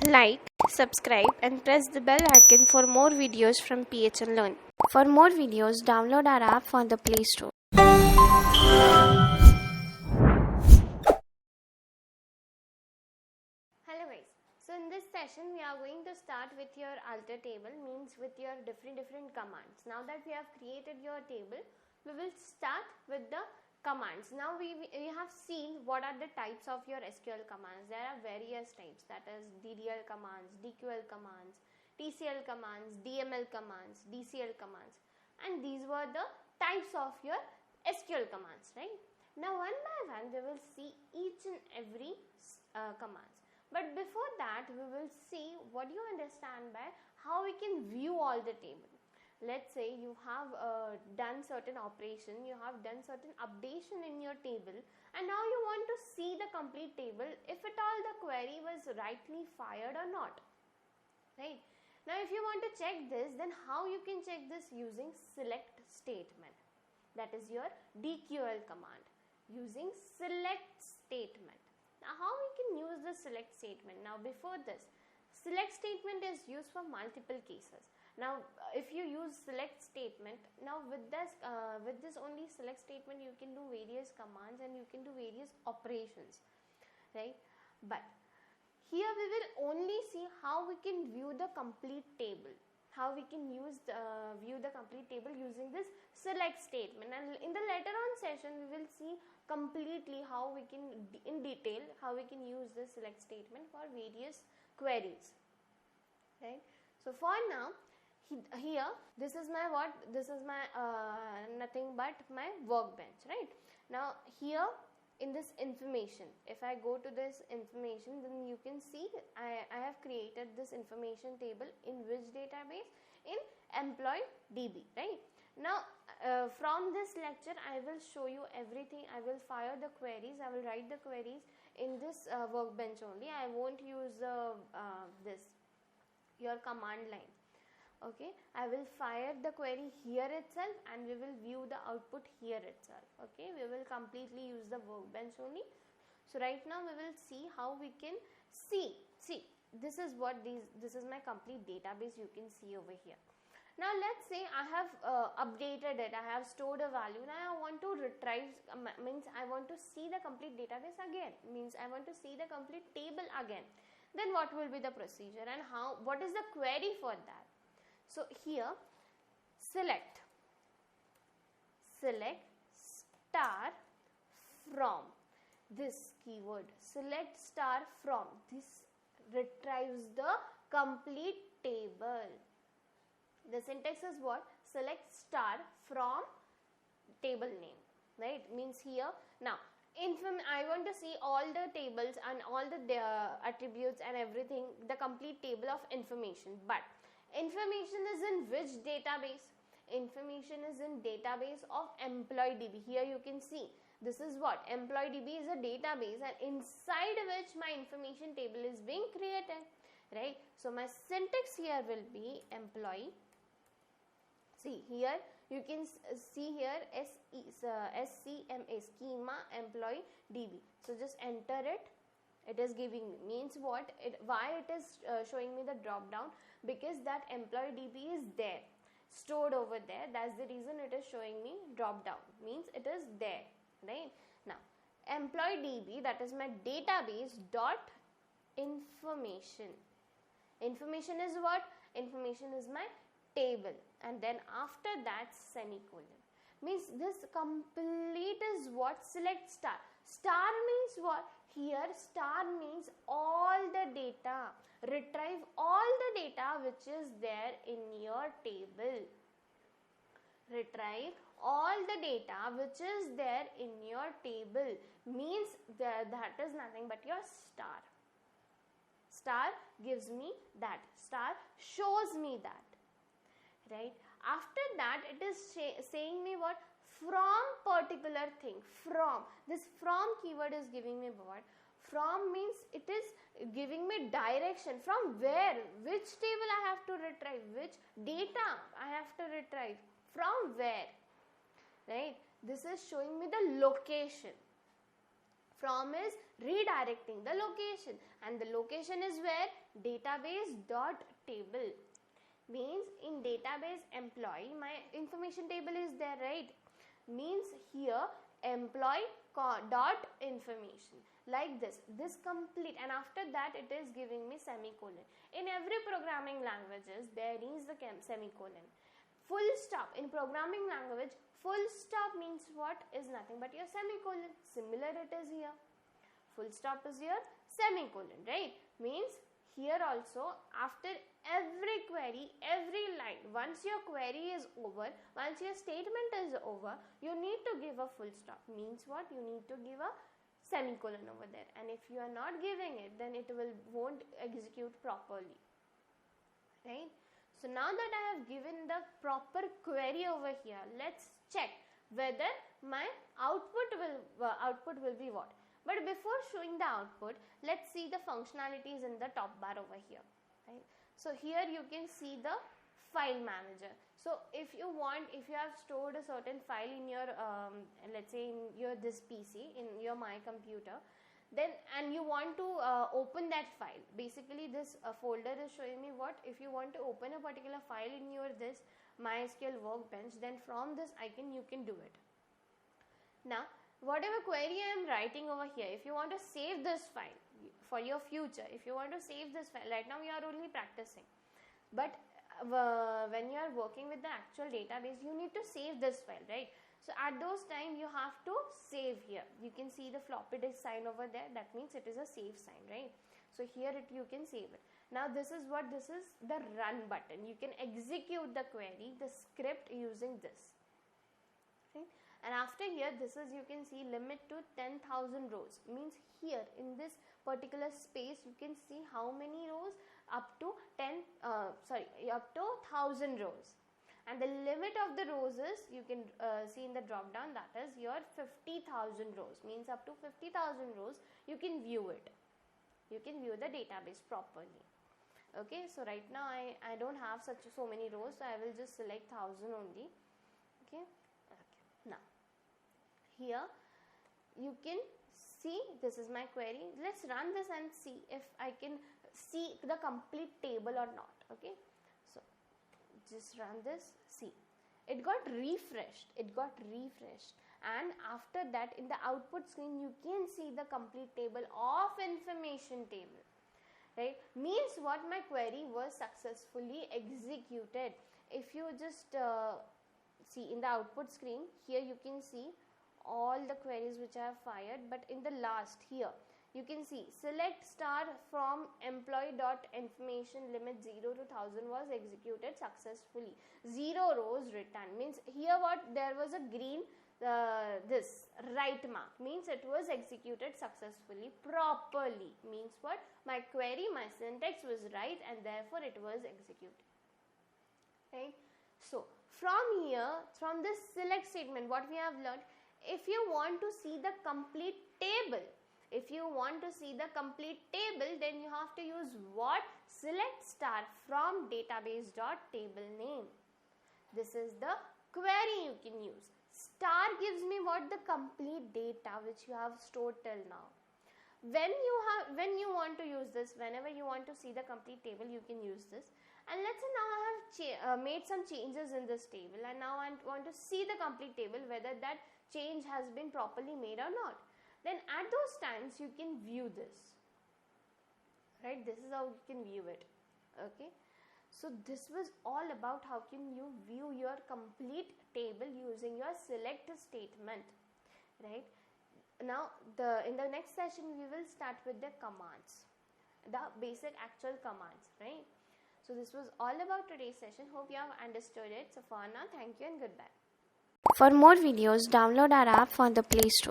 Like, subscribe and press the bell icon for more videos from PHN Learn. For more videos, download our app from the Play Store. Hello guys. So in this session we are going to start with your alter table, means with your different commands. Now that we have created your table, we will start with the commands. Now we have seen what are the types of your SQL commands. There are various types, that is DDL commands, DQL commands, TCL commands, DML commands, DCL commands, and these were the types of your SQL commands, right? Now one by one we will see each and every commands. But before that we will see what you understand by how we can view all the table. Let's say you have done certain operation, you have done certain updation in your table, and now you want to see the complete table if at all the query was rightly fired or not, right? Now if you want to check this, then how you can check this? Using select statement, that is your DQL command, using select statement. Now how we can use the select statement? Now before this, select statement is used for multiple cases. Now if you use select statement, now with this only select statement you can do various commands and you can do various operations, right? But here we will only see how we can view the complete table, how we can use view the complete table using this select statement, and in the later on session we will see completely how we can in detail how we can use this select statement for various queries, right? So for now, here this is my nothing but my workbench, right? Now here in this information, if I go to this information, then you can see I have created this information table in which database? In employee DB, right? Now from this lecture I will show you everything. I will fire the queries, I will write the queries in this workbench only. I won't use your command line. Okay, I will fire the query here itself and we will view the output here itself. Okay, we will completely use the workbench only. So right now we will see how we can see this is my complete database, you can see over here. Now let's say I have updated it, I have stored a value. Now I want to retrieve, means I want to see the complete database again, means I want to see the complete table again. Then what will be the procedure and what is the query for that? So here select star from this keyword, select star from, this retrieves the complete table. The syntax is what? Select star from table name, right? Means here now I want to see all the tables and all the attributes and everything, the complete table of information. But information is in which database? Information is in database of employee DB. Here you can see this is what? Employee DB is a database and inside which my information table is being created, right? So my syntax here will be employee. See here you can see here SCMA, schema employee DB. So just enter it. It is giving me, means what? Why it is showing me the drop down? Because that employee DB is there, stored over there. That's the reason it is showing me drop down, means it is there, right? Now employee DB, that is my database dot information. Information is what? Information is my table, and then after that semicolon, means this complete is what? Select star. Star means what? Here star means all the data, retrieve all the data which is there in your table, retrieve all the data which is there in your table, means that is nothing but your star. Star gives me that, star shows me that, right? After that it is saying me what? From particular thing. From, this from keyword is giving me what? From means it is giving me direction. From where? Which table I have to retrieve? Which data I have to retrieve? From where? Right? This is showing me the location. From is redirecting the location, and the location is where? Database.table. Means in database employee, my information table is there, right? Means here employee dot information, like this complete, and after that it is giving me semicolon. In every programming languages there is the semicolon. Full stop, in programming language full stop means what? Is nothing but your semicolon. Similar it is here, full stop is your semicolon, right? Means here also, after every query, every line, once your query is over, once your statement is over, you need to give a full stop. Means what? You need to give a semicolon over there, and if you are not giving it, then it won't execute properly, right? So now that I have given the proper query over here, let's check whether my output will be what. But before showing the output, let's see the functionalities in the top bar over here, right? So here you can see the file manager. So if you have stored a certain file in your let's say in your this PC, in your my computer, then and you want to open that file. Basically this folder is showing me what? If you want to open a particular file in your this MySQL workbench, then from this icon you can do it. Now whatever query I am writing over here, if you want to save this file for your future, if you want to save this file, right now you are only practicing, but when you are working with the actual database, you need to save this file, right? So at those time you have to save here. You can see the floppy disk sign over there, that means it is a save sign, right? So here you can save it. Now this is the run button. You can execute the query, the script using this, right? And after here, this is, you can see limit to 10,000 rows. Means here in this particular space you can see how many rows? Up to 1,000 rows. And the limit of the rows is, you can see in the drop down, that is your 50,000 rows. Means up to 50,000 rows you can view it. You can view the database properly. Okay, so right now I don't have so many rows, so I will just select 1,000 only. Okay. Now here you can see this is my query. Let's run this and see if I can see the complete table or not. Okay, so just run this. See, it got refreshed, and after that in the output screen you can see the complete table of information table, right? Means what? My query was successfully executed. If you just see in the output screen, here you can see all the queries which I have fired, but in the last here you can see select star from employee.information limit 0 to 1,000 was executed successfully. 0 rows returned. Means here what? There was a green this right mark, means it was executed successfully properly. Means what? My query, my syntax was right, and therefore it was executed, right? So from here, from this select statement, what we have learned, if you want to see the complete table, then you have to use what? Select star from database.table name. This is the query you can use. Star gives me what? The complete data which you have stored till now. When you want to use this, whenever you want to see the complete table, you can use this. And let's say now I have made some changes in this table, and now I want to see the complete table, whether that change has been properly made or not. Then at those times you can view this, right? This is how you can view it. Okay, so this was all about how can you view your complete table using your select statement, right? Now in the next session we will start with the commands, the basic actual commands, right? So this was all about today's session. Hope you have understood it. So for now, thank you and goodbye. For more videos, download our app from the Play Store.